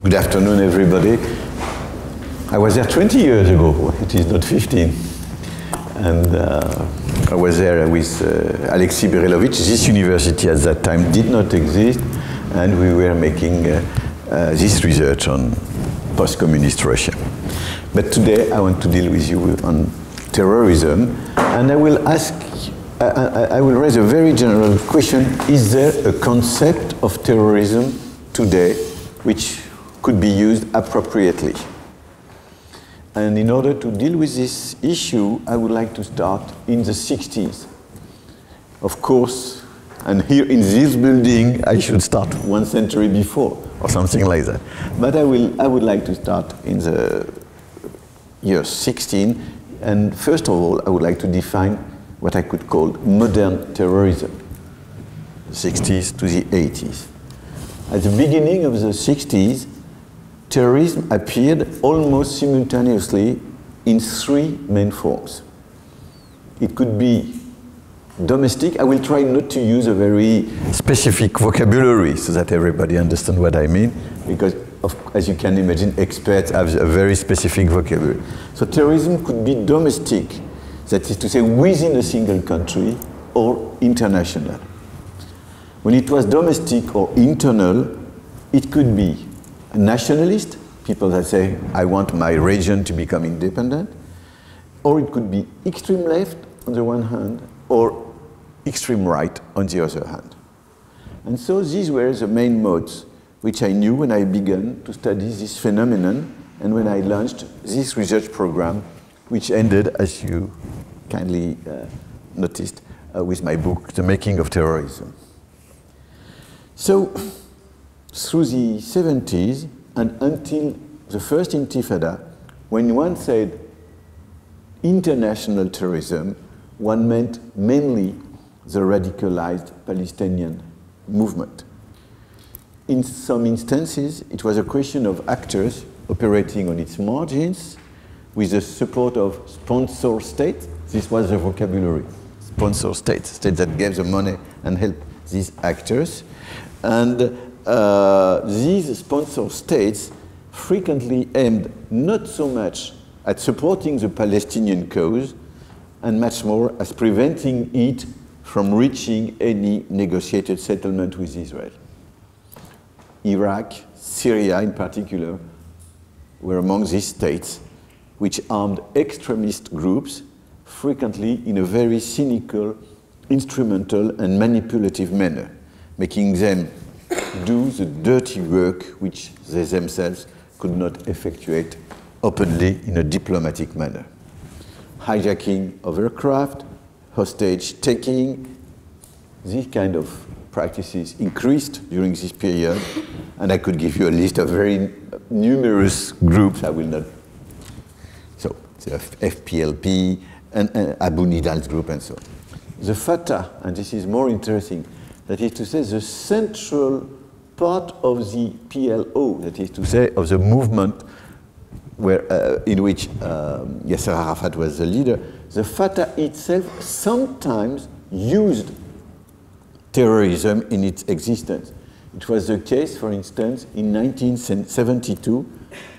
Good afternoon, everybody. I was there 20 years ago. It is not 15. And I was there with Alexei Berilovich. This university at that time did not exist, and we were making this research on post-communist Russia. But today I want to deal with you on terrorism, and I will ask, I will raise a very general question. Is there a concept of terrorism today which could be used appropriately? And in order to deal with this issue, I would like to start in the 60s. Of course, and here in this building, I should start 1 century before, or something like that. But I would like to start in the year 16, and first of all, I would like to define what I could call modern terrorism, the 60s to the 80s. At the beginning of the 60s, terrorism appeared almost simultaneously in 3 main forms. It could be domestic. I will try not to use a very specific vocabulary so that everybody understands what I mean, because as you can imagine, experts have a very specific vocabulary. So terrorism could be domestic, that is to say within a single country, or international. When it was domestic or internal, it could be nationalist, people that say, I want my region to become independent, or it could be extreme left on the one hand, or extreme right on the other hand. And so these were the main modes which I knew when I began to study this phenomenon and when I launched this research program, which ended, as you kindly noticed, with my book, The Making of Terrorism. So, through the 70s and until the first Intifada, when one said international terrorism, one meant mainly the radicalized Palestinian movement. In some instances, it was a question of actors operating on its margins with the support of sponsor states. This was the vocabulary. Sponsor states, states that gave the money and helped these actors. And these sponsor states frequently aimed not so much at supporting the Palestinian cause and much more as preventing it from reaching any negotiated settlement with Israel. Iraq, Syria in particular, were among these states which armed extremist groups, frequently in a very cynical, instrumental and manipulative manner, making them do the dirty work which they themselves could not effectuate openly in a diplomatic manner. Hijacking of aircraft, hostage taking, these kind of practices increased during this period, and I could give you a list of very numerous groups. I will not. So the FPLP and Abu Nidal's group and so on. The Fatah, and this is more interesting, that is to say the central part of the PLO, that is to say of the movement where, in which Yasser Arafat was the leader, the Fatah itself sometimes used terrorism in its existence. It was the case, for instance, in 1972,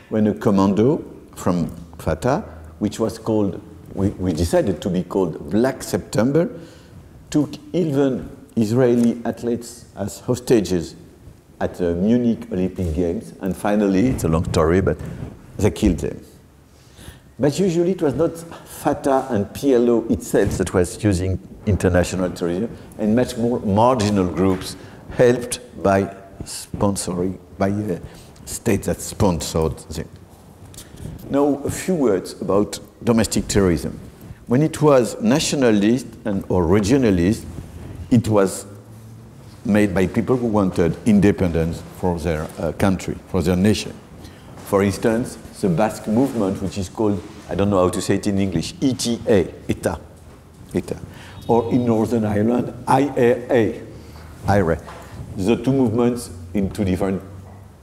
when a commando from Fatah, which was called, we decided to be called Black September, took 11 Israeli athletes as hostages at the Munich Olympic Games, and finally, it's a long story, but they killed them. But usually it was not Fatah and PLO itself that was using international terrorism, and much more marginal groups helped by sponsoring, by states that sponsored them. Now, a few words about domestic terrorism. When it was nationalist or regionalist, it was made by people who wanted independence for their country, for their nation. For instance, the Basque movement, which is called, I don't know how to say it in English, ETA, ETA. Or in Northern Ireland, IRA. The two movements in 2 different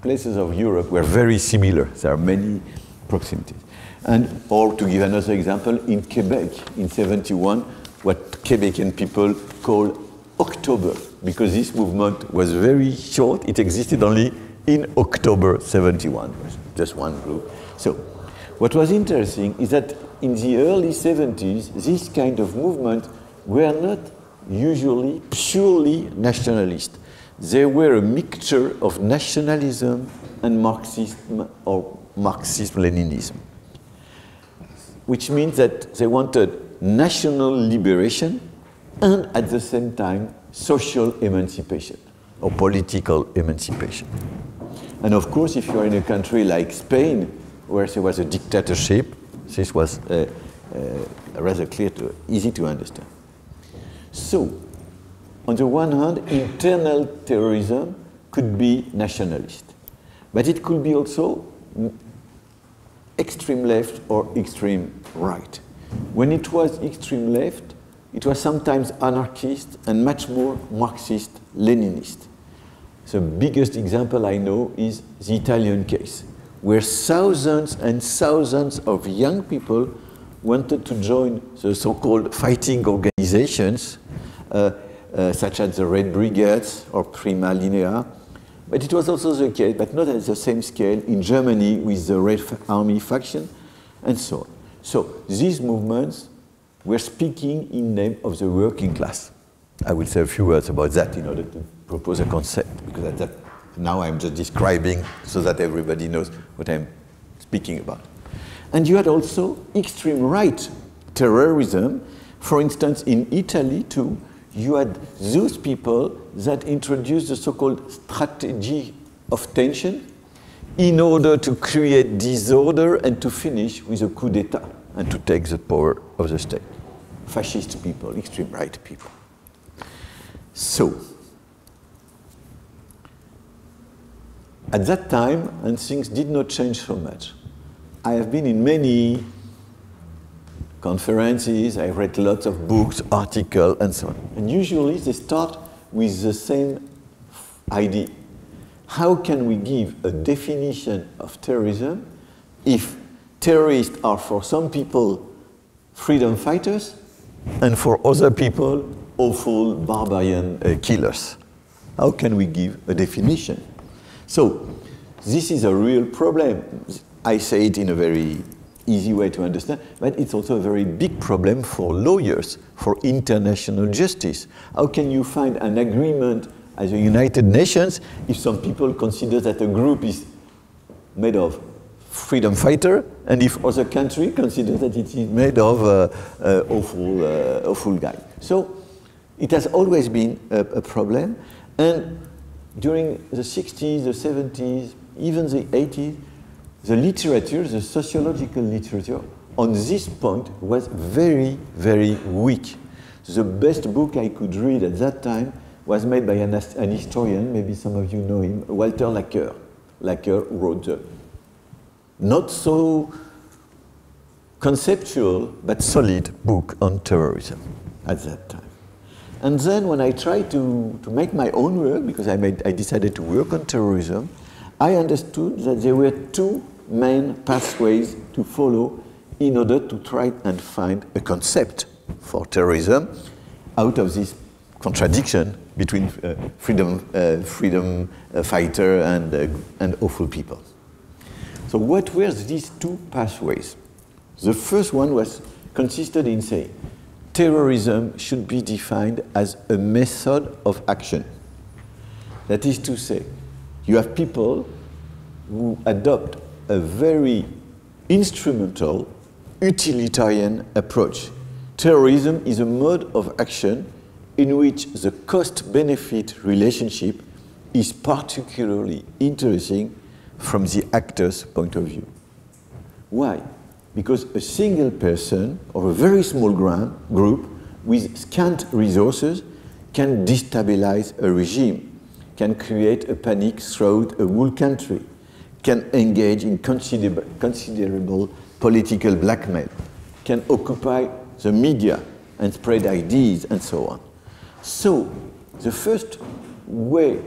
places of Europe were very similar. There are many proximities. And, or to give another example, in Quebec, in 71, what Quebecan people call October, because this movement was very short. It existed only in October 71, just one group. So what was interesting is that in the early 70s, this kind of movement were not usually purely nationalist. They were a mixture of nationalism and Marxism or Marxism-Leninism, which means that they wanted national liberation and at the same time social emancipation or political emancipation. And of course, if you're in a country like Spain, where there was a dictatorship, this was rather clear, easy to understand. So, on the one hand, internal terrorism could be nationalist, but it could be also extreme left or extreme right. When it was extreme left, it was sometimes anarchist and much more Marxist-Leninist. The biggest example I know is the Italian case, where thousands and thousands of young people wanted to join the so-called fighting organizations, such as the Red Brigades or Prima Linea. But it was also the case, but not at the same scale, in Germany with the Red Army faction, and so on. So these movements were speaking in name of the working class. I will say a few words about that in order to propose a concept, because at that, now I'm just describing so that everybody knows what I'm speaking about. And you had also extreme right terrorism. For instance, in Italy too, you had those people that introduced the so-called strategy of tension in order to create disorder and to finish with a coup d'etat and to take the power of the state. Fascist people, extreme right people. So, at that time, and things did not change so much. I have been in many conferences, I read lots of books, articles, and so on. And usually they start with the same idea. How can we give a definition of terrorism if terrorists are for some people freedom fighters and for other people awful barbarian killers? How can we give a definition? So this is a real problem. I say it in a very easy way to understand, but it's also a very big problem for lawyers, for international justice. How can you find an agreement as the United Nations if some people consider that a group is made of freedom fighter, and if other country consider that it is made of awful guy? So it has always been a problem, and during the 60s, the 70s, even the 80s, the literature, the sociological literature, on this point was very, very weak. The best book I could read at that time was made by an historian, maybe some of you know him, Walter Laqueur. Laqueur wrote a not so conceptual but solid book on terrorism at that time. And then when I tried to make my own work, because I decided to work on terrorism, I understood that there were two main pathways to follow in order to try and find a concept for terrorism out of this contradiction between freedom fighter and awful people. So what were these two pathways? The first one consisted in saying terrorism should be defined as a method of action. That is to say, you have people who adopt a very instrumental, utilitarian approach. Terrorism is a mode of action in which the cost-benefit relationship is particularly interesting from the actor's point of view. Why? Because a single person or a very small group with scant resources can destabilize a regime, can create a panic throughout a whole country, can engage in considerable political blackmail, can occupy the media and spread ideas and so on. So the first way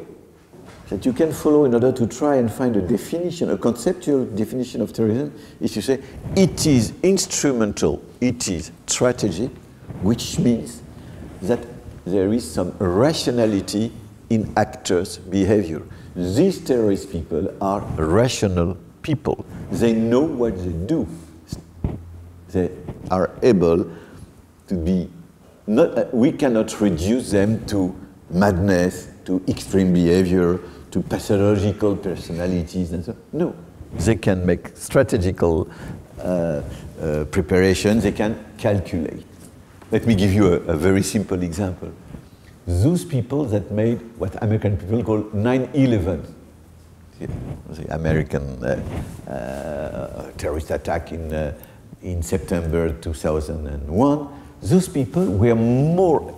that you can follow in order to try and find a definition, a conceptual definition of terrorism, is to say it is instrumental, it is strategic, which means that there is some rationality in actors' behavior. these terrorist people are rational people. They know what they do. They are able to be, we cannot reduce them to madness, to extreme behavior, to pathological personalities and so on. No, they can make strategical preparation, they can calculate. Let me give you a very simple example. Those people that made what American people call 9/11, the American terrorist attack in September 2001, those people were more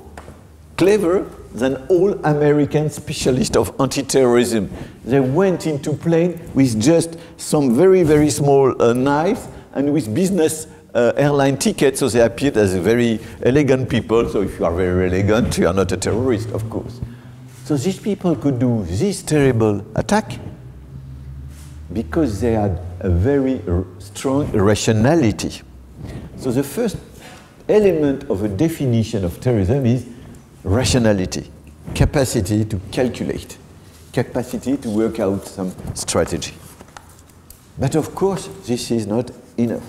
clever than all American specialists of anti-terrorism. They went into plane with just some very, very small knives and with business airline tickets, so they appeared as very elegant people. So if you are very elegant, you are not a terrorist, of course. So these people could do this terrible attack because they had a very strong rationality. So the first element of a definition of terrorism is rationality, capacity to calculate, capacity to work out some strategy. But of course, this is not enough.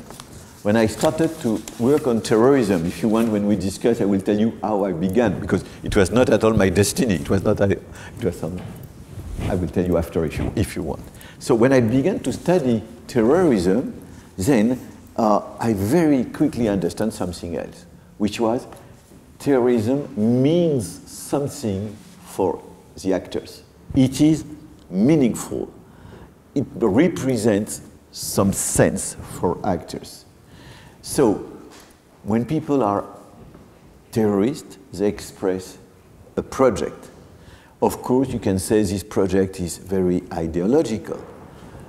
When I started to work on terrorism, if you want, when we discuss, I will tell you how I began, because it was not at all my destiny. It was not, it was some, I will tell you after if you want. So when I began to study terrorism, then I very quickly understand something else, which was terrorism means something for the actors. It is meaningful. It represents some sense for actors. So when people are terrorists, they express a project. Of course, you can say this project is very ideological.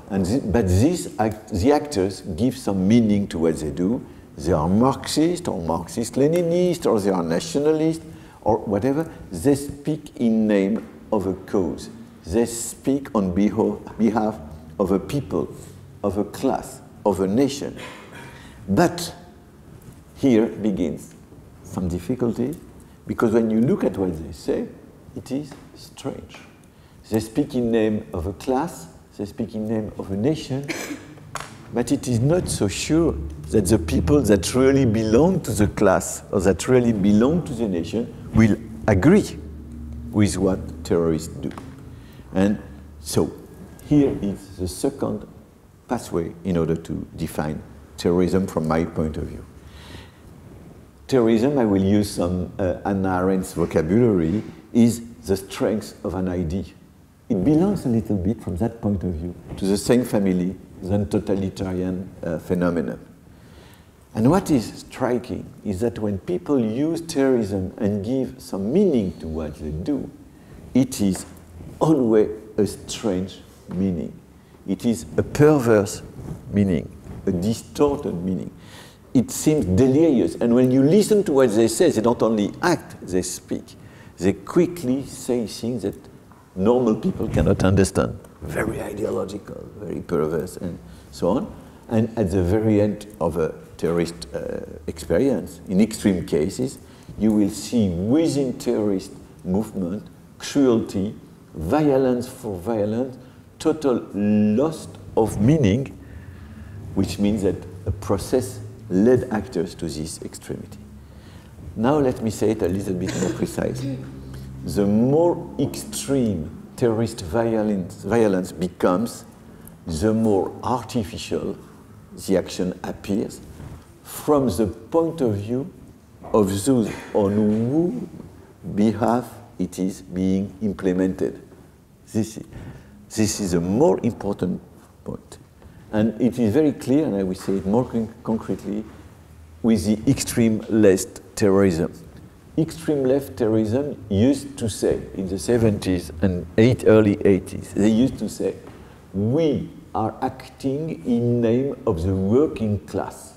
But the actors give some meaning to what they do. They are Marxist or Marxist-Leninist, or they are nationalist, or whatever. They speak in name of a cause. They speak on behalf of a people, of a class, of a nation. But here begins some difficulty, because when you look at what they say, it is strange. They speak in name of a class, they speak in name of a nation, but it is not so sure that the people that really belong to the class or that really belong to the nation will agree with what terrorists do. And so here is the second pathway in order to define terrorism from my point of view. Terrorism, I will use some Hannah Arendt's vocabulary, is the strength of an idea. It belongs a little bit, from that point of view, to the same family than totalitarian phenomenon. And what is striking is that when people use terrorism and give some meaning to what they do, it is always a strange meaning. It is a perverse meaning, a distorted meaning. It seems delirious. And when you listen to what they say, they don't only act, they speak. They quickly say things that normal people cannot understand. Very ideological, very perverse, and so on. And at the very end of a terrorist experience, in extreme cases, you will see within terrorist movement cruelty, violence for violence, total loss of meaning, which means that a process led actors to this extremity. Now let me say it a little bit more precisely. The more extreme terrorist violence becomes, the more artificial the action appears from the point of view of those on whose behalf it is being implemented. This is a more important point. And it is very clear, and I will say it more concretely, with the extreme left terrorism. Extreme left terrorism used to say, in the 70s and early 80s, they used to say, we are acting in name of the working class.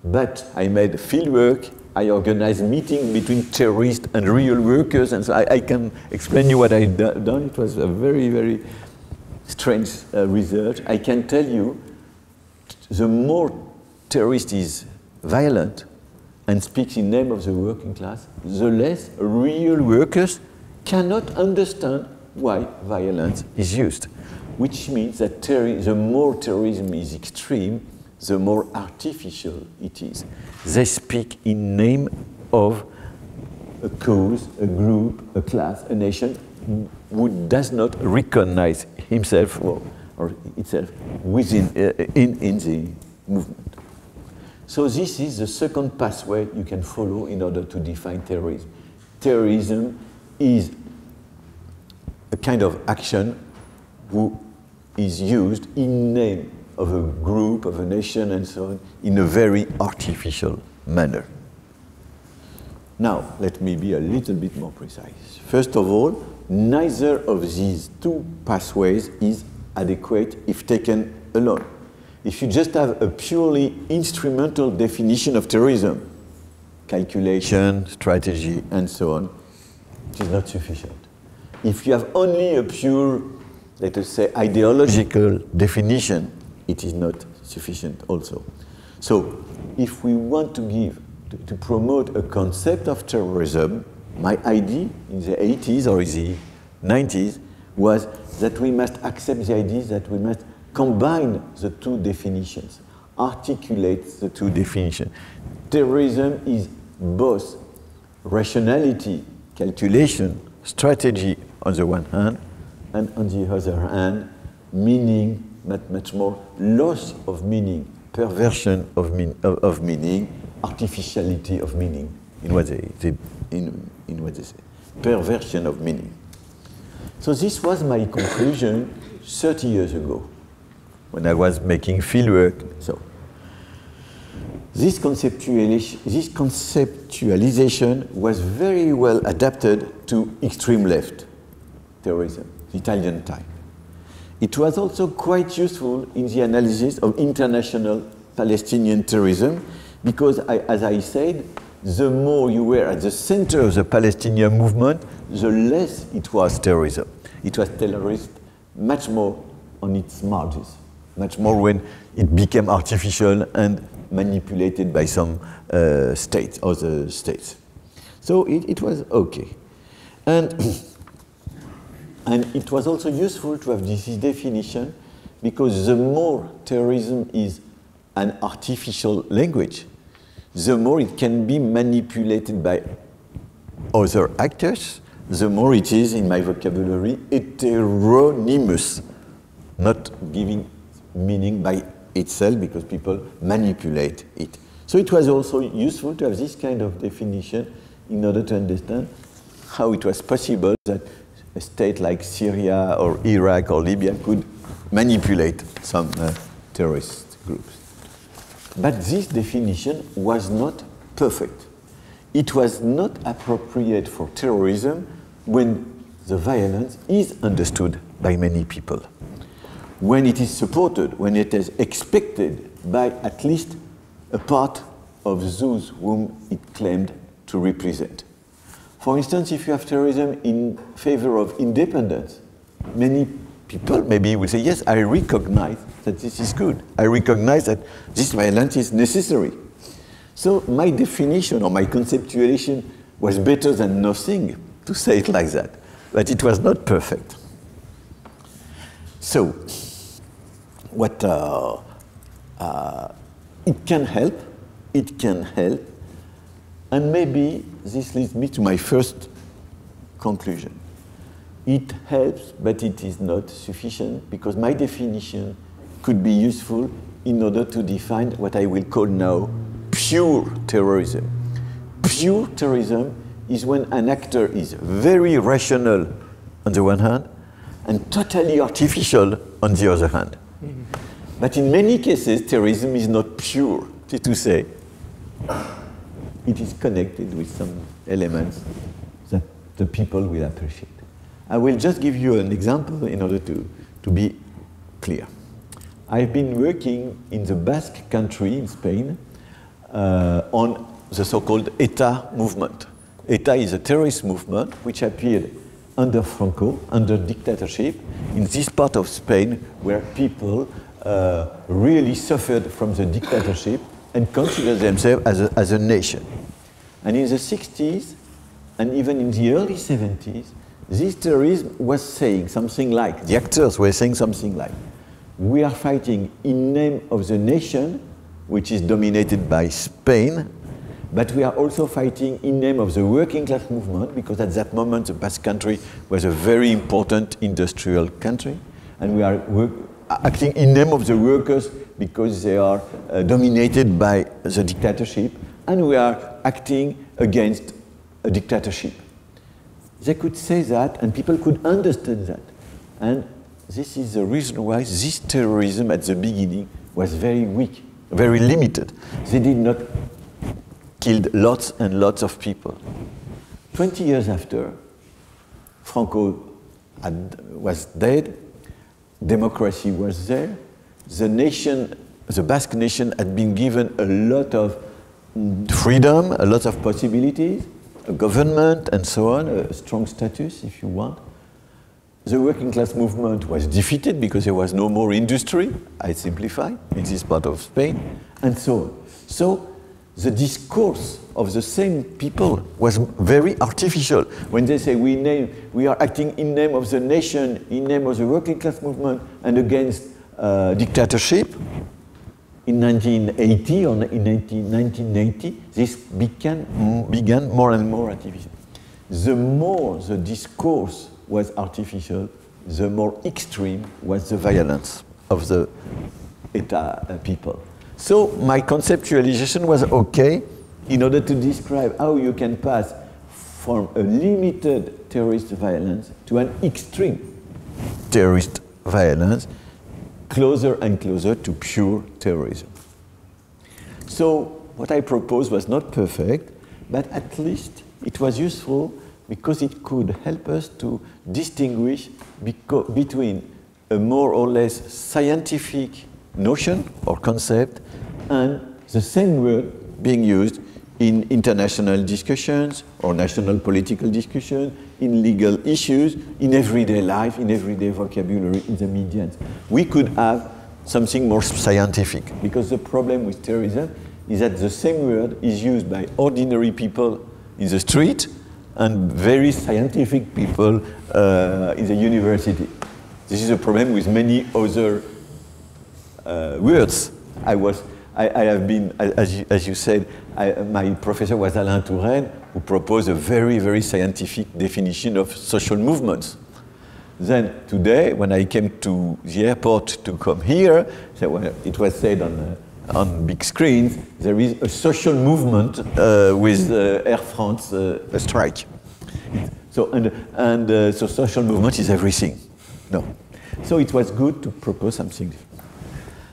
But I made field work, I organized meetings between terrorists and real workers, and so I can explain you what I've done. It was a very, very strange research. I can tell you, the more terrorist is violent and speaks in name of the working class, the less real workers cannot understand why violence is used, which means that the more terrorism is extreme, the more artificial it is. They speak in name of a cause, a group, a class, a nation who does not recognize himself or itself within in the movement. So this is the second pathway you can follow in order to define terrorism. Terrorism is a kind of action who is used in name of a group, of a nation, and so on, in a very artificial manner. Now, let me be a little bit more precise. First of all, neither of these two pathways is adequate if taken alone. If you just have a purely instrumental definition of terrorism, calculation, strategy, and so on, it is not sufficient. If you have only a pure, let us say, ideological definition, it is not sufficient also. So, if we want to promote a concept of terrorism, my idea in the 80s or the 90s was that we must accept the idea that we must combine the two definitions, articulate the two definitions. Terrorism is both rationality, calculation, strategy on the one hand, and on the other hand, meaning, much more, loss of meaning, perversion of meaning, artificiality of meaning, in what they say, perversion of meaning. So this was my conclusion 30 years ago, when I was making fieldwork. So this conceptualization was very well adapted to extreme left terrorism, the Italian type. It was also quite useful in the analysis of international Palestinian terrorism, because, as I said, the more you were at the center of the Palestinian movement, the less it was terrorism. It was terrorist much more on its margins, much more when it became artificial and manipulated by some states, other states. So it was okay. And it was also useful to have this definition, because the more terrorism is an artificial language, the more it can be manipulated by other actors, the more it is, in my vocabulary, heteronymous, not giving meaning by itself, because people manipulate it. So it was also useful to have this kind of definition in order to understand how it was possible that a state like Syria or Iraq or Libya could manipulate some terrorist groups. But this definition was not perfect. It was not appropriate for terrorism when the violence is understood by many people, when it is supported, when it is expected by at least a part of those whom it claimed to represent. For instance, if you have terrorism in favor of independence, many people maybe will say, yes, I recognize that this is good. I recognize that this violence is necessary. So my definition or my conceptualization was better than nothing, to say it like that. But it was not perfect. So, what it can help, and maybe this leads me to my first conclusion. It helps, but it is not sufficient, because my definition could be useful in order to define what I will call now pure terrorism. Pure terrorism is when an actor is very rational on the one hand and totally artificial on the other hand. Mm-hmm. But in many cases, terrorism is not pure, to say. It is connected with some elements that the people will appreciate. I will just give you an example in order to be clear. I've been working in the Basque country in Spain on the so-called ETA movement. ETA is a terrorist movement which appeared under Franco, under dictatorship, in this part of Spain where people really suffered from the dictatorship and considered themselves as a nation. And in the 60s, and even in the early 70s, this terrorism was saying something like, the actors were saying something like, we are fighting in name of the nation, which is dominated by Spain, but we are also fighting in name of the working class movement, because at that moment the Basque Country was a very important industrial country, and we are acting in name of the workers because they are dominated by the dictatorship, and we are acting against a dictatorship. They could say that, and people could understand that. And this is the reason why this terrorism at the beginning was very weak, very limited. They did not kill lots and lots of people. 20 years after, Franco was dead, democracy was there, the nation, the Basque nation had been given a lot of freedom, a lot of possibilities, a government and so on, a strong status if you want. The working class movement was defeated because there was no more industry, I simplify, in this part of Spain, and so on. So the discourse of the same people was very artificial. When they say we are acting in name of the nation, in name of the working class movement, and against dictatorship, in 1980 or in 1990, this began more and more artificial. The more the discourse was artificial, the more extreme was the violence of the ETA people. So my conceptualization was okay in order to describe how you can pass from a limited terrorist violence to an extreme terrorist violence, closer and closer to pure terrorism. So what I proposed was not perfect, but at least it was useful because it could help us to distinguish between a more or less scientific notion or concept and the same word being used in international discussions or national political discussion, in legal issues, in everyday life, in everyday vocabulary, in the media. We could have something more scientific, because the problem with terrorism is that the same word is used by ordinary people in the street and very scientific people in the university. This is a problem with many other words. I have been, as you said, my professor was Alain Touraine, who proposed a very, very scientific definition of social movements. Then today, when I came to the airport to come here, it was said on big screens, there is a social movement with Air France a strike. So, so social movement is everything. No. So it was good to propose something different.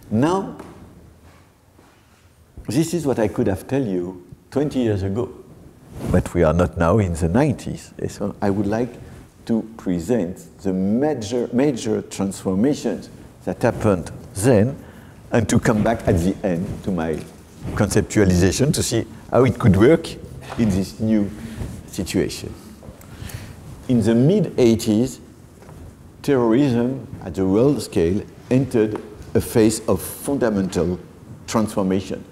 Now, this is what I could have told you 20 years ago, but we are not now in the 90s. So I would like to present the major transformations that happened then, and to come back at the end to my conceptualization to see how it could work in this new situation. In the mid-80s, terrorism at the world scale entered a phase of fundamental transformation.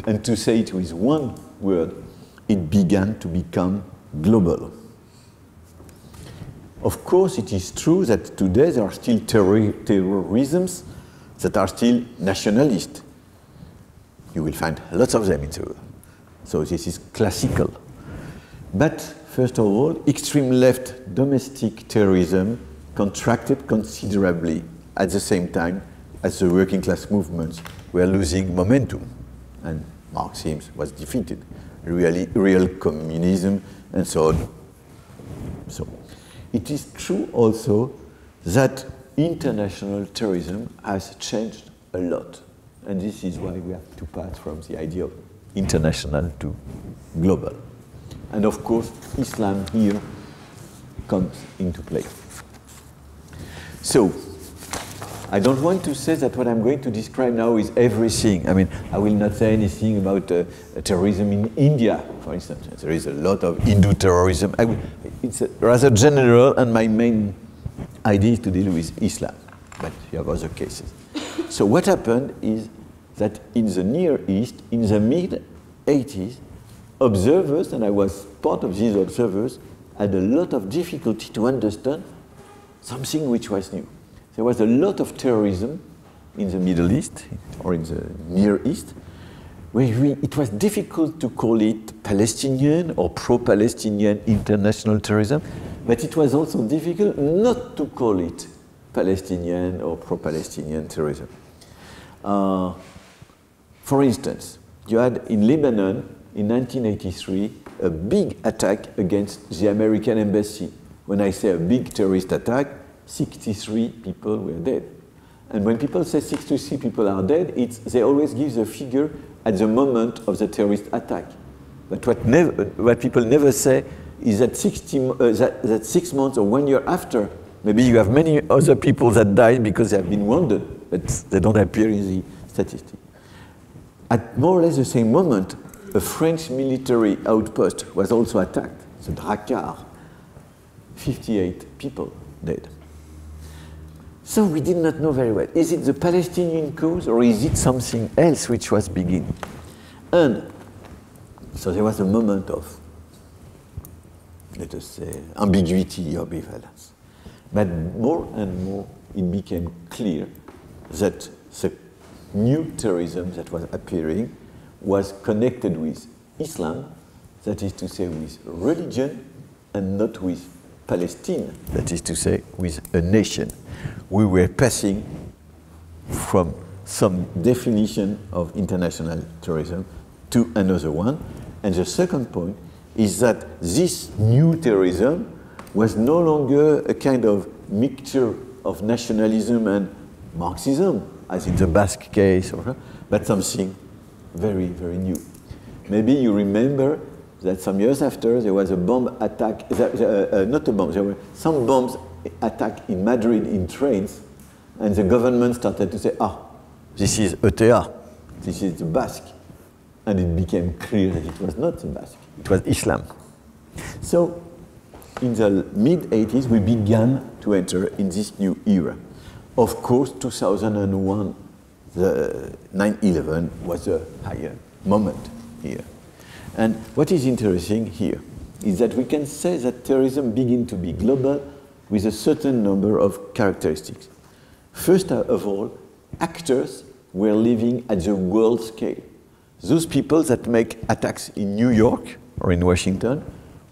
And to say it with one word, it began to become global. Of course, it is true that today there are still terrorisms that are still nationalist. You will find lots of them in the world. So this is classical. But first of all, extreme left domestic terrorism contracted considerably at the same time as the working class movements were losing momentum. And Marxism was defeated, real communism, and so on. So, it is true also that international terrorism has changed a lot. And this is why we have to pass from the idea of international to global. And of course, Islam here comes into play. So, I don't want to say that what I'm going to describe now is everything. I mean, I will not say anything about terrorism in India, for instance. There is a lot of Hindu terrorism. It's rather general, and my main idea is to deal with Islam. But you have other cases. So what happened is that in the Near East, in the mid-80s, observers, and I was part of these observers, had a lot of difficulty to understand something which was new. There was a lot of terrorism in the Middle East or in the Near East, where it was difficult to call it Palestinian or pro-Palestinian international terrorism, but it was also difficult not to call it Palestinian or pro-Palestinian terrorism. For instance, you had in Lebanon in 1983 a big attack against the American embassy. When I say a big terrorist attack, 63 people were dead. And when people say 63 people are dead, they always give the figure at the moment of the terrorist attack. But what people never say is that, 6 months or 1 year after, maybe you have many other people that died because they have been wounded, but they don't appear in the statistic. At more or less the same moment, a French military outpost was also attacked, the Drakkar, 58 people dead. So we did not know very well. Is it the Palestinian cause or is it something else which was beginning? And so there was a moment of, let us say, ambiguity or ambivalence. But more and more it became clear that the new terrorism that was appearing was connected with Islam, that is to say with religion, and not with Palestine, that is to say with a nation. We were passing from some definition of international terrorism to another one. And the second point is that this new terrorism was no longer a kind of mixture of nationalism and Marxism, as in the Basque case, but something very, very new. Maybe you remember that some years after there was a bomb attack, not a bomb, there were some bombs attack in Madrid in trains, and the government started to say, this is ETA, this is the Basque. And it became clear that it was not the Basque, it was Islam. So in the mid-80s, we began to enter in this new era. Of course, 2001, the 9/11 was a higher moment here. And what is interesting here is that we can say that terrorism began to be global with a certain number of characteristics. First of all, actors were living at the world scale. Those people that make attacks in New York or in Washington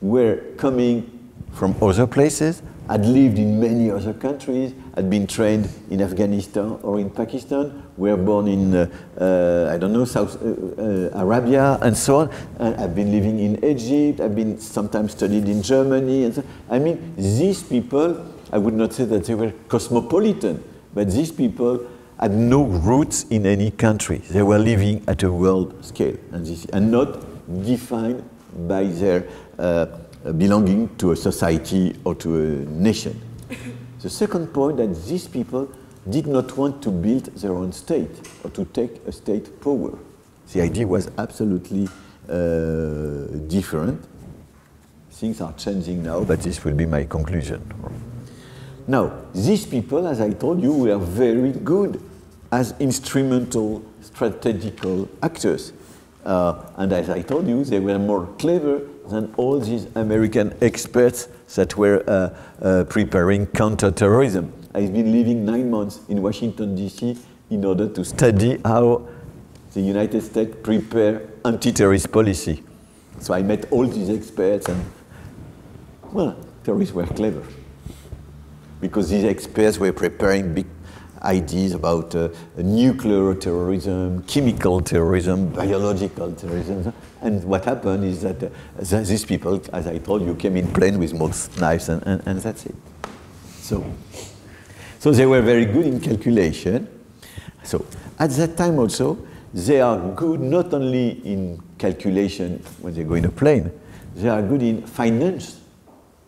were coming from other places, had lived in many other countries, had been trained in Afghanistan or in Pakistan, were born in, I don't know, South Arabia and so on, and have been living in Egypt, have been sometimes studied in Germany. And so, I mean, these people, I would not say that they were cosmopolitan, but these people had no roots in any country. They were living at a world scale, and not defined by their belonging to a society or to a nation. The second point, that these people did not want to build their own state or to take a state power. The idea was absolutely different. Things are changing now, but this will be my conclusion. Now, these people, as I told you, were very good as instrumental, strategical actors. And as I told you, they were more clever than all these American experts that were preparing counterterrorism. I've been living 9 months in Washington, D.C. in order to study how the United States prepare anti-terrorist policy. So I met all these experts, and, well, terrorists were clever. Because these experts were preparing big ideas about nuclear terrorism, chemical terrorism, biological terrorism. And what happened is that these people, as I told you, came in plane with most knives, and that's it. So they were very good in calculation. So at that time also, they are good not only in calculation when they go in a plane, they are good in finance.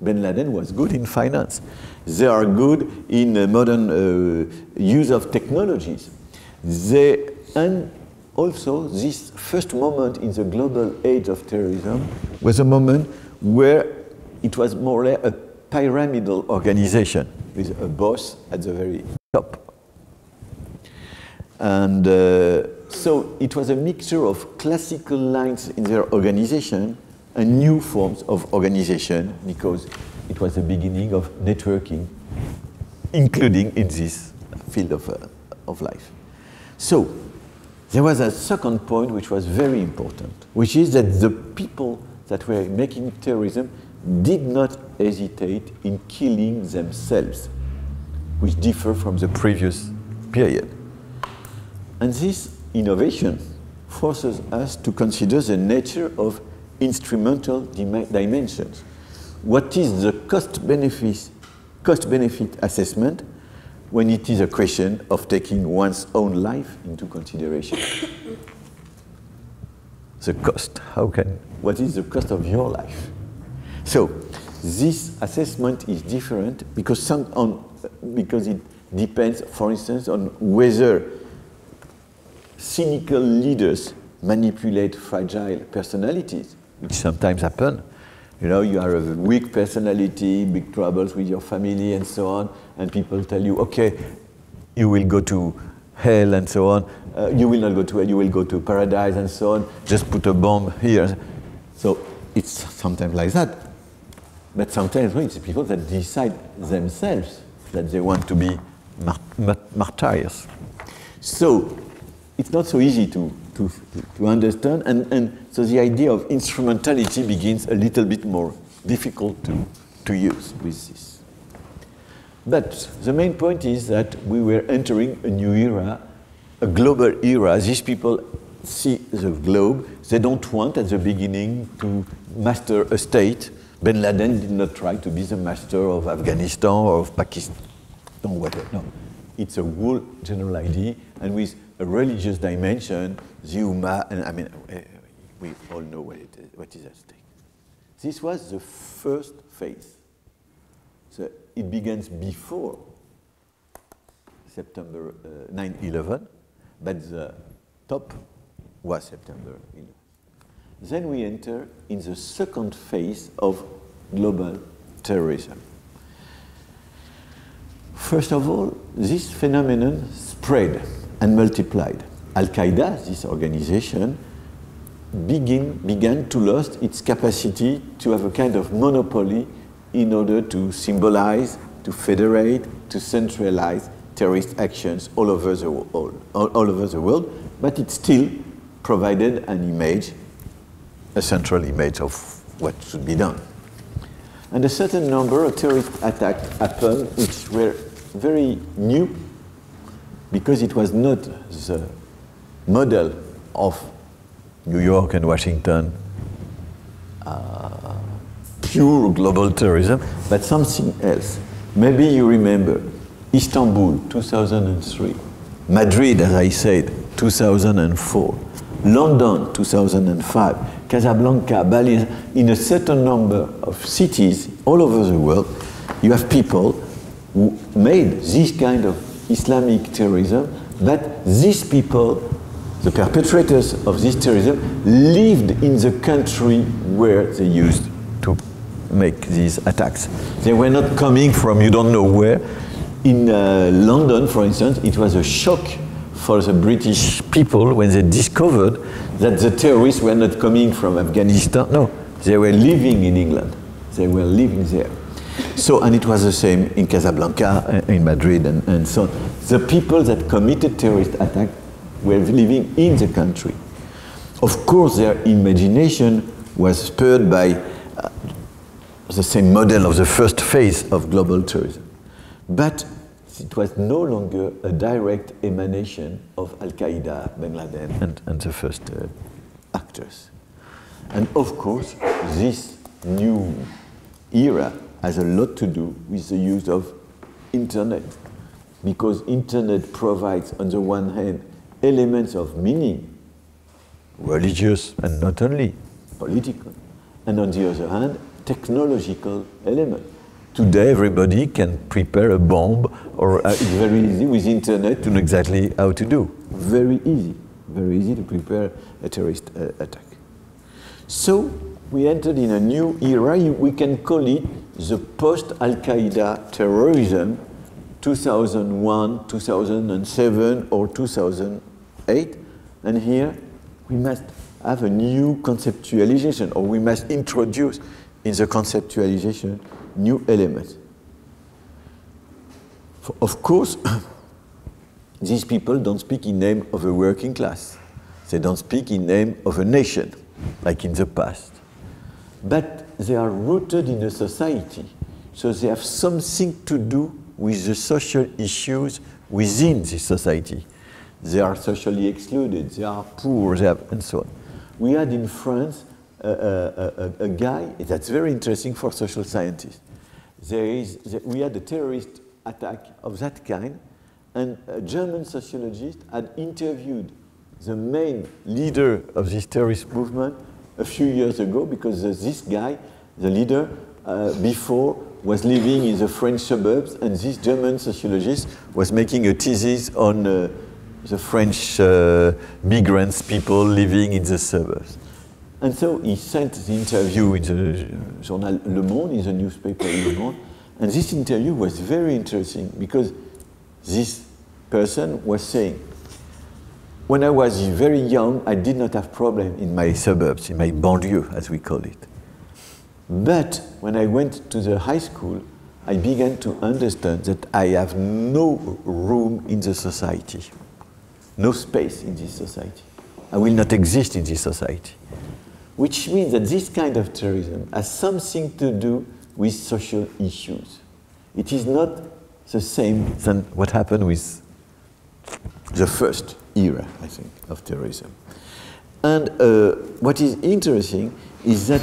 Bin Laden was good in finance. They are good in modern use of technologies. And also, this first moment in the global age of terrorism was a moment where it was more or less a pyramidal organization with a boss at the very top. And so it was a mixture of classical lines in their organization and new forms of organization, because it was the beginning of networking, including in this field of life. So, there was a second point which was very important, which is that the people that were making terrorism did not hesitate in killing themselves, which differ from the previous period. And this innovation forces us to consider the nature of instrumental dimensions. What is the cost-benefit assessment when it is a question of taking one's own life into consideration? The cost, what is the cost of your life? So, this assessment is different because it depends, for instance, on whether cynical leaders manipulate fragile personalities, which sometimes happen. You know, you are a weak personality, big troubles with your family and so on, and people tell you, okay, you will go to hell and so on. You will not go to hell, you will go to paradise and so on. Just put a bomb here. So it's sometimes like that. But sometimes it's people that decide themselves that they want to be martyrs. So it's not so easy to understand, and so the idea of instrumentality begins a little bit more difficult to use with this. But the main point is that we were entering a new era, a global era. These people see the globe. They don't want at the beginning to master a state. Bin Laden did not try to be the master of Afghanistan or of Pakistan, whatever. No, it's a whole general idea, and with a religious dimension, the Ummah, and I mean, we all know what is at stake. This was the first phase. So it begins before September 9/11, but the top was September 11. Then we enter in the second phase of global terrorism. First of all, this phenomenon spread and multiplied. Al-Qaeda, this organization, began to lose its capacity to have a kind of monopoly in order to symbolize, to federate, to centralize terrorist actions all over the world, but it still provided an image, a central image of what should be done. And a certain number of terrorist attacks happened which were very new, because it was not the model of New York and Washington, pure global terrorism, but something else. Maybe you remember Istanbul, 2003, Madrid, as I said, 2004, London, 2005, Casablanca, Bali, in a certain number of cities all over the world, you have people who made this kind of Islamic terrorism, but these people, the perpetrators of this terrorism, lived in the country where they used to make these attacks. They were not coming from you don't know where. In London, for instance, it was a shock for the British people when they discovered that the terrorists were not coming from Afghanistan. No, they were living in England. They were living there. So, and it was the same in Casablanca, in Madrid, and so on. The people that committed terrorist attacks were living in the country. Of course, their imagination was spurred by the same model of the first phase of global terrorism. But it was no longer a direct emanation of Al-Qaeda, Bin Laden, and the first actors. And of course, this new era has a lot to do with the use of internet, because internet provides, on the one hand, elements of meaning, religious and not only political, and on the other hand, technological elements. Today, everybody can prepare a bomb, or it's very easy with internet to know exactly how to do. Very easy to prepare a terrorist attack. So we entered in a new era. We can call it the post-Al-Qaeda terrorism, 2001, 2007, or 2008. And here we must have a new conceptualization, or we must introduce in the conceptualization new elements. Of course, these people don't speak in name of a working class. They don't speak in name of a nation, like in the past. But they are rooted in a society, so they have something to do with the social issues within this society. They are socially excluded, they are poor, they have, and so on. We had in France a guy that's very interesting for social scientists. We had a terrorist attack of that kind, and a German sociologist had interviewed the main leader of this terrorist movement a few years ago, because this guy, the leader, before was living in the French suburbs, and this German sociologist was making a thesis on the French migrants, people living in the suburbs. And so he sent the interview in the journal Le Monde, in the newspaper Le Monde, and this interview was very interesting because this person was saying, when I was very young, I did not have problem in my suburbs, in my banlieue, as we call it. But when I went to the high school, I began to understand that I have no room in the society, no space in this society. I will not exist in this society. Which means that this kind of terrorism has something to do with social issues. It is not the same than what happened with the first era, I think, of terrorism. And what is interesting is that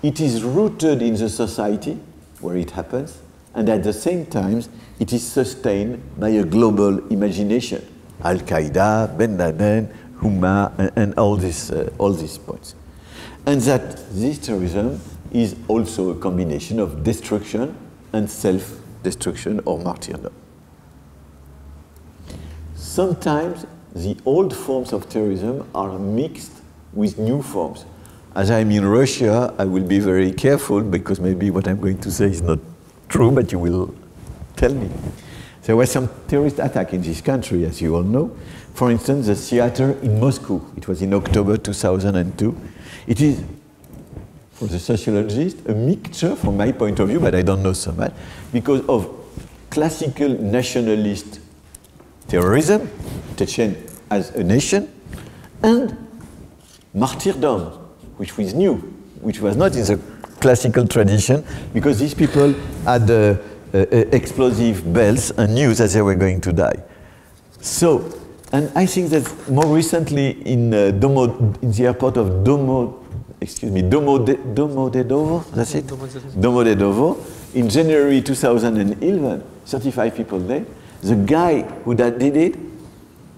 it is rooted in the society where it happens, and at the same time, it is sustained by a global imagination. Al-Qaeda, Ben Laden, Huma, and all these points. And that this terrorism is also a combination of destruction and self-destruction or martyrdom. Sometimes the old forms of terrorism are mixed with new forms. As I'm in Russia, I will be very careful because maybe what I'm going to say is not true, but you will tell me. There was some terrorist attack in this country, as you all know. For instance, the theater in Moscow. It was in October 2002. It is, for the sociologist, a mixture, from my point of view, but I don't know so much, because of classical nationalist terrorism, Chechen as a nation, and martyrdom, which was new, which was not in the classical tradition, because these people had explosive bells and knew that they were going to die. So, and I think that more recently in the airport of Domodedovo, that's it? Domodedovo, in January 2011, 35 people dead. The guy who did it,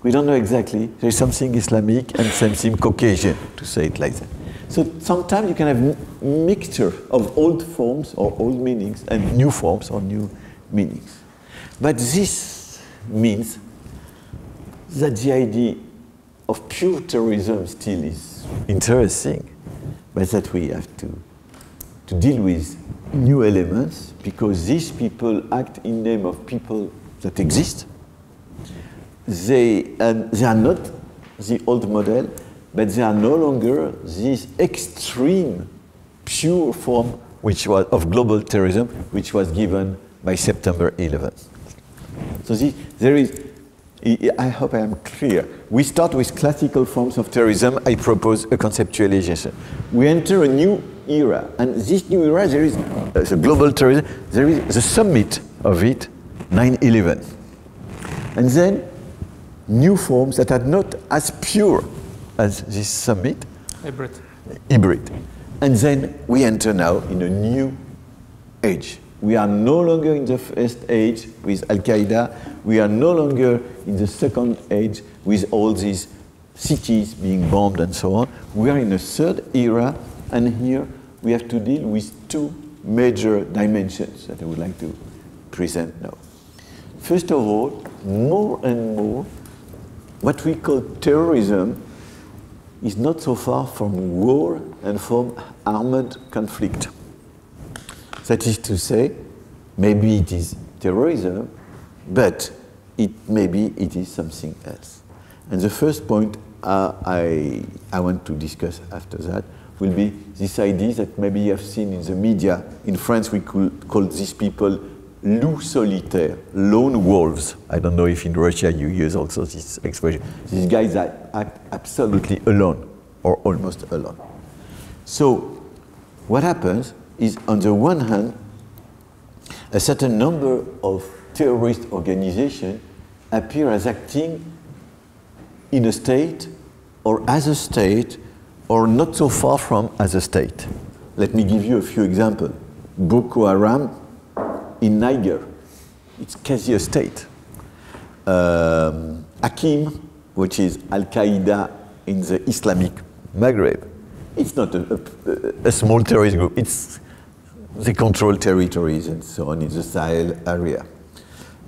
we don't know exactly. There's something Islamic and something Caucasian, to say it like that. So sometimes you can have mixture of old forms or old meanings and new forms or new meanings. But this means that the idea of pure terrorism still is interesting, but that we have to deal with new elements, because these people act in name of people that exist. They are not the old model, but they are no longer this extreme, pure form which was of global terrorism, which was given by September 11th. So there is, I hope I am clear. We start with classical forms of terrorism. I propose a conceptualization. We enter a new era, and this new era, there is a global terrorism. There is the summit of it, 9/11, and then new forms that are not as pure as this summit. Hybrid. And then we enter now in a new age. We are no longer in the first age with Al-Qaeda. We are no longer in the second age with all these cities being bombed and so on. We are in a third era, and here we have to deal with two major dimensions that I would like to present now. First of all, more and more, what we call terrorism is not so far from war and from armed conflict. That is to say, maybe it is terrorism, but maybe it is something else. And the first point I want to discuss after that will be this idea that maybe you have seen in the media. In France, we could call these people loups solitaires, lone wolves. I don't know if in Russia you use also this expression. These guys that act absolutely alone or almost alone. So what happens is, on the one hand, a certain number of terrorist organizations appear as acting in a state or as a state or not so far from as a state. Let me give you a few examples. Boko Haram in Niger, it's quasi a state. Hakim, which is Al-Qaeda in the Islamic Maghreb, it's not a small terrorist group, they control territories and so on in the Sahel area.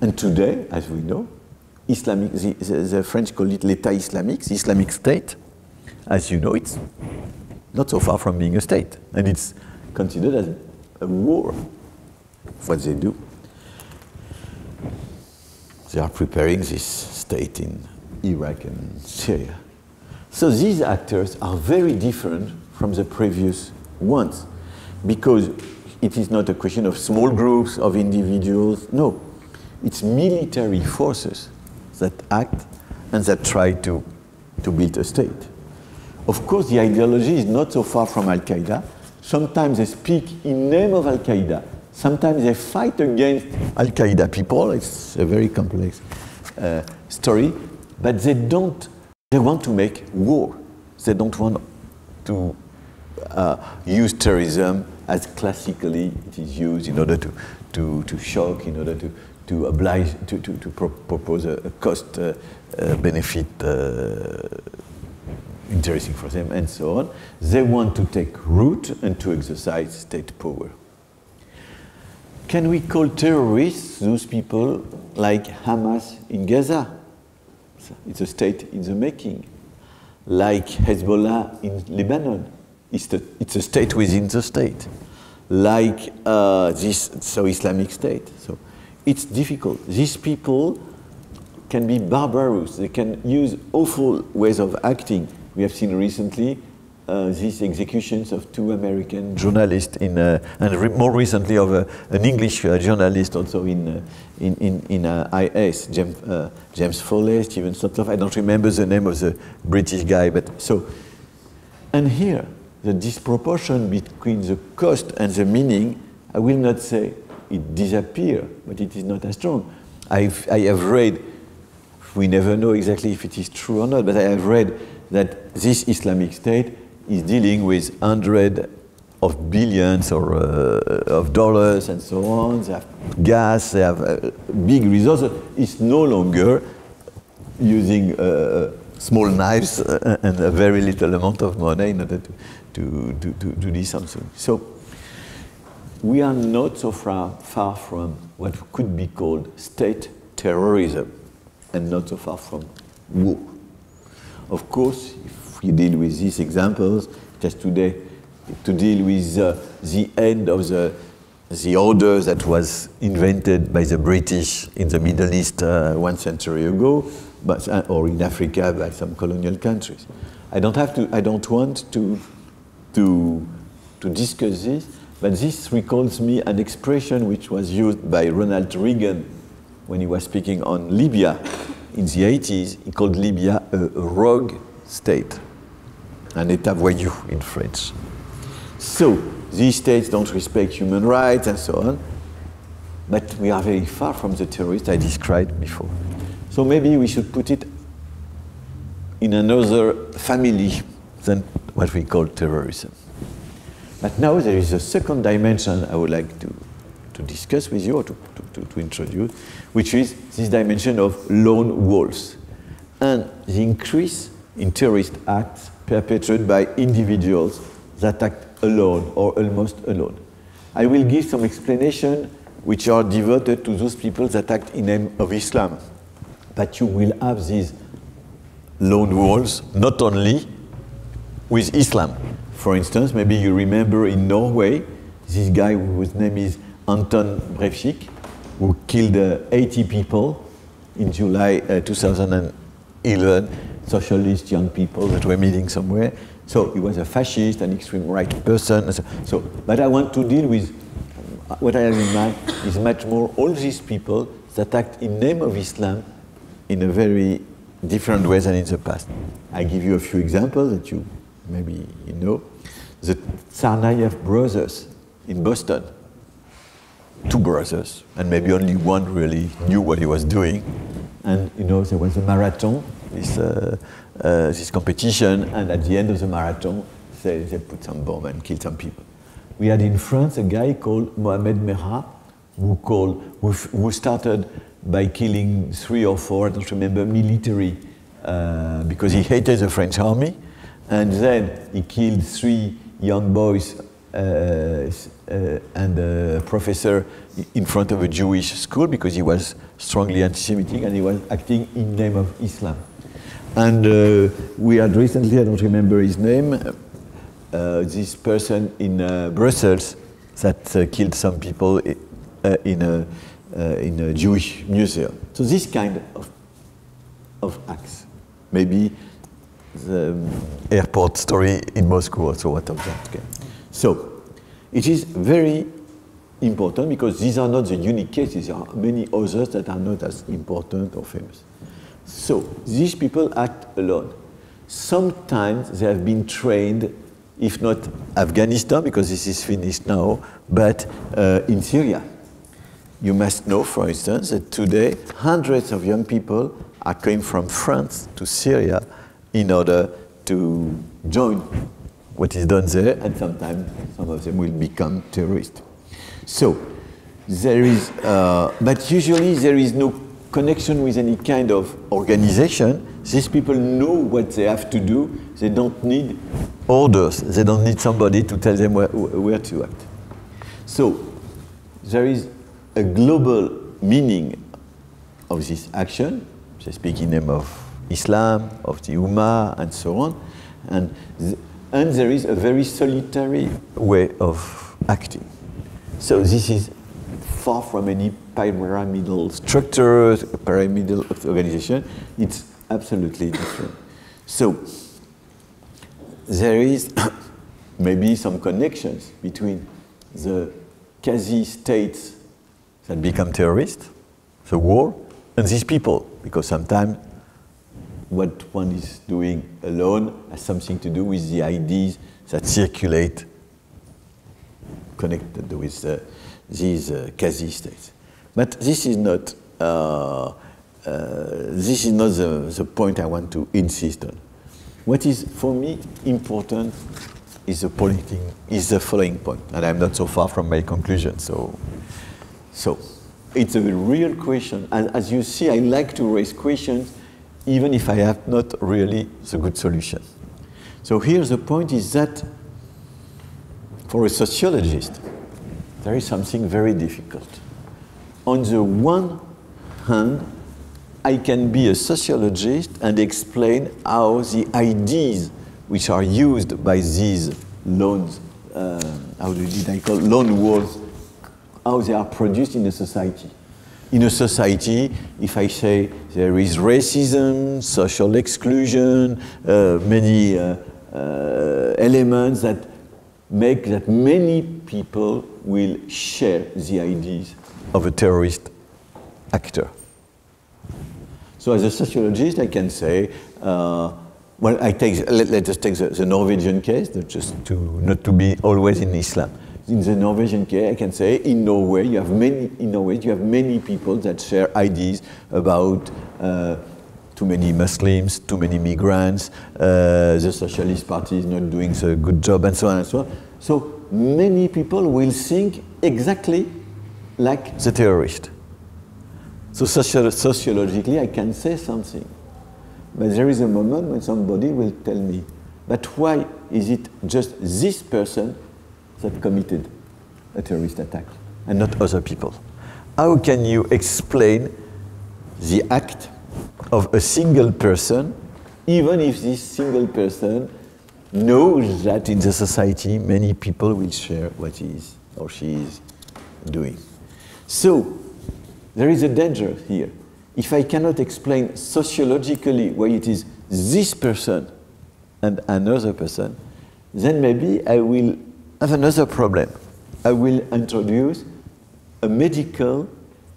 And today, as we know, Islamic, the French call it l'État islamique, the Islamic State. As you know, it's not so far from being a state, and it's considered as a war. What they do, they are preparing this state in Iraq and Syria. So these actors are very different from the previous ones, because it is not a question of small groups of individuals. No, it's military forces that act and that try to build a state. Of course, the ideology is not so far from Al-Qaeda. Sometimes they speak in name of Al-Qaeda. Sometimes they fight against Al-Qaeda people. It's a very complex story. But they want to make war. They don't want to use terrorism as classically it is used in order to shock, in order to oblige, to propose a cost benefit interesting for them, and so on. They want to take root and to exercise state power. Can we call terrorists those people like Hamas in Gaza? It's a state in the making. Like Hezbollah in Lebanon. It's a state within the state. Like Islamic State. So it's difficult. These people can be barbarous. They can use awful ways of acting. We have seen recently these executions of 2 American journalists and more recently of an English journalist also in IS, James Foley, Stephen Sotloff. I don't remember the name of the British guy, but so. And here, the disproportion between the cost and the meaning, I will not say it disappears, but it is not as strong. I have read, we never know exactly if it is true or not, but I have read that this Islamic State is dealing with hundreds of billions of dollars and so on. They have gas, they have big resources. It's no longer using small knives and a very little amount of money in order to do something. So we are not so far from what could be called state terrorism and not so far from war. Of course, if we deal with these examples, just today, to deal with the end of the order that was invented by the British in the Middle East 1 century ago, or in Africa by some colonial countries. I don't want to discuss this, but this recalls me an expression which was used by Ronald Reagan when he was speaking on Libya in the 80s. He called Libya a rogue state, un état voyou in French. So these states don't respect human rights and so on, but we are very far from the terrorists I described before. So maybe we should put it in another family than what we call terrorism. But now there is a second dimension I would like to discuss with you, or to introduce, which is this dimension of lone wolves and the increase in terrorist acts perpetrated by individuals that act alone or almost alone. I will give some explanation which are devoted to those people that act in the name of Islam. But you will have these lone wolves not only with Islam. For instance, maybe you remember in Norway, this guy whose name is Anton Breivik, who killed 80 people in July 2011. socialist young people that were meeting somewhere. So he was a fascist, an extreme right person. But I want to deal with what I have in mind is much more all these people that act in name of Islam in a very different way than in the past. I give you a few examples that you maybe you know. The Tsarnaev brothers in Boston. 2 brothers, and maybe only one really knew what he was doing. And you know, there was a marathon, this competition, and at the end of the marathon, they put some bomb and killed some people. We had in France a guy called Mohamed Merah, who started by killing 3 or 4, I don't remember, military, because he hated the French army, and then he killed 3 young boys and a professor in front of a Jewish school because he was strongly anti-Semitic and he was acting in name of Islam. And we had recently, I don't remember his name, this person in Brussels that killed some people in a Jewish museum. So this kind of acts. Maybe the airport story in Moscow also, what of that? Okay. So it is very important because these are not the unique cases. There are many others that are not as important or famous. So these people act alone. Sometimes they have been trained, if not Afghanistan, because this is finished now, but in Syria. You must know, for instance, that today hundreds of young people are coming from France to Syria in order to join what is done there, and sometimes some of them will become terrorists. So there is, but usually there is no connection with any kind of organization. These people know what they have to do. They don't need orders. They don't need somebody to tell them where to act. So there is a global meaning of this action. They speak in the name of Islam, of the Ummah, and so on. And there is a very solitary way of acting. So this is far from any pyramidal structure, pyramidal organization. It's absolutely different. So there is maybe some connections between the quasi-states that become terrorists, the war, and these people, because sometimes what one is doing alone has something to do with the ideas that circulate connected with these quasi-states. But this is not the point I want to insist on. What is for me important is the following point, and I'm not so far from my conclusion. So it's a real question, and as you see, I like to raise questions even if I have not really the good solution. So here the point is that for a sociologist, there is something very difficult. On the one hand, I can be a sociologist and explain how the ideas which are used by these loans, lone wolves, how they are produced in a society. In a society, if I say there is racism, social exclusion, many elements that make that many people will share the ideas of a terrorist actor. So as a sociologist, I can say, let us take the Norwegian case, not to be always in Islam. In the Norwegian case, I can say in Norway you have many people that share ideas about too many Muslims, too many migrants, the Socialist Party is not doing a good job, and so on and so on. So many people will think exactly like the terrorist. So sociologically, I can say something. But there is a moment when somebody will tell me, but why is it just this person that committed a terrorist attack and not other people? How can you explain the act of a single person, even if this single person knows that in the society many people will share what he is or she is doing? So there is a danger here. If I cannot explain sociologically why it is this person and another person, then maybe I will have another problem. I will introduce a medical,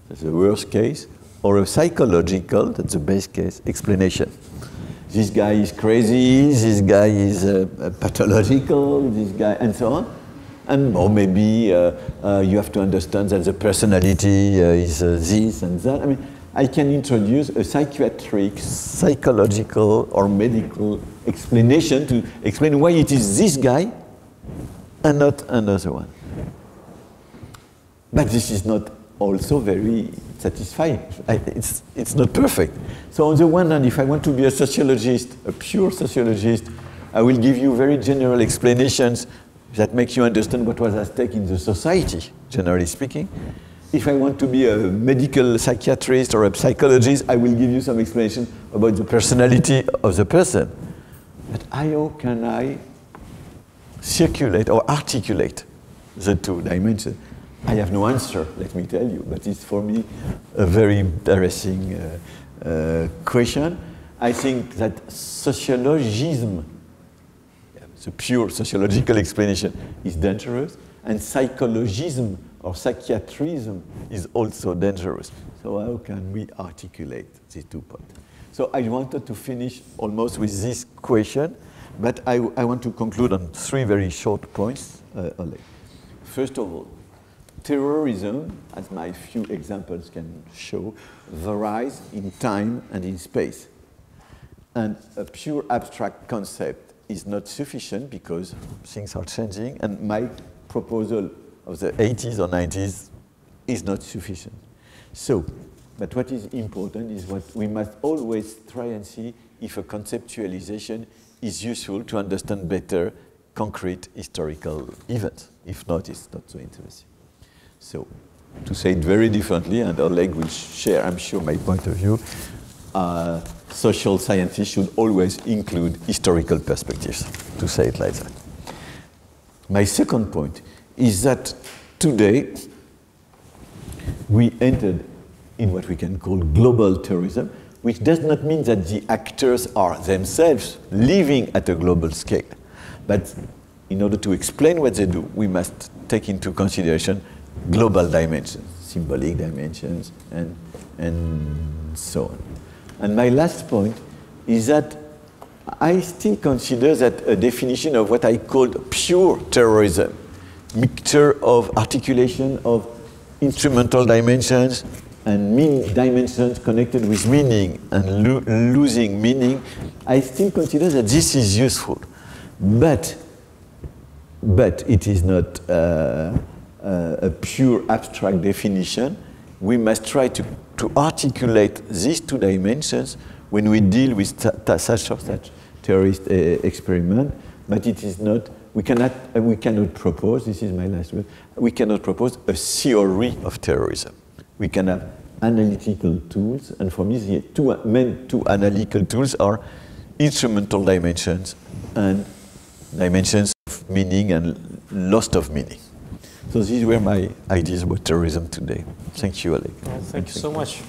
that's the worst case, or a psychological, that's the best case, explanation. This guy is crazy, this guy is pathological, this guy, and so on. And or maybe you have to understand that the personality is this and that. I mean, I can introduce a psychiatric, psychological, or medical explanation to explain why it is this guy and not another one. But this is not also very satisfying. It's not perfect. So on the one hand, if I want to be a sociologist, a pure sociologist, I will give you very general explanations that make you understand what was at stake in the society, generally speaking. If I want to be a medical psychiatrist or a psychologist, I will give you some explanation about the personality of the person. But how can I circulate or articulate the two dimensions? I have no answer, let me tell you, but it's for me a very embarrassing question. I think that sociologism, the pure sociological explanation, is dangerous, and psychologism or psychiatrism is also dangerous. So how can we articulate these 2 points? So I wanted to finish almost with this question, but I want to conclude on 3 very short points. First of all, terrorism, as my few examples can show, varies in time and in space. And a pure abstract concept is not sufficient because things are changing, and my proposal of the 80s or 90s is not sufficient. So, but what is important is what we must always try and see if a conceptualization is useful to understand better concrete historical events. If not, it's not so interesting. So, to say it very differently, and Oleg will share, I'm sure, my point of view, social sciences should always include historical perspectives, to say it like that. My second point is that today we entered in what we can call global terrorism, which does not mean that the actors are themselves living at a global scale. But in order to explain what they do, we must take into consideration global dimensions, symbolic dimensions, and so on. And my last point is that I still consider that a definition of what I called pure terrorism, mixture of articulation of instrumental dimensions and dimensions connected with meaning and losing meaning, I still consider that this is useful. But it is not a pure abstract definition. We must try to articulate these 2 dimensions when we deal with such terrorist experiment, but it is not, we cannot propose, this is my last word, we cannot propose a theory of terrorism. We can have analytical tools, and for me the main 2 analytical tools are instrumental dimensions and dimensions of meaning and loss of meaning. So these were my ideas about terrorism today. Thank you, Oleg. Well, thank you so much.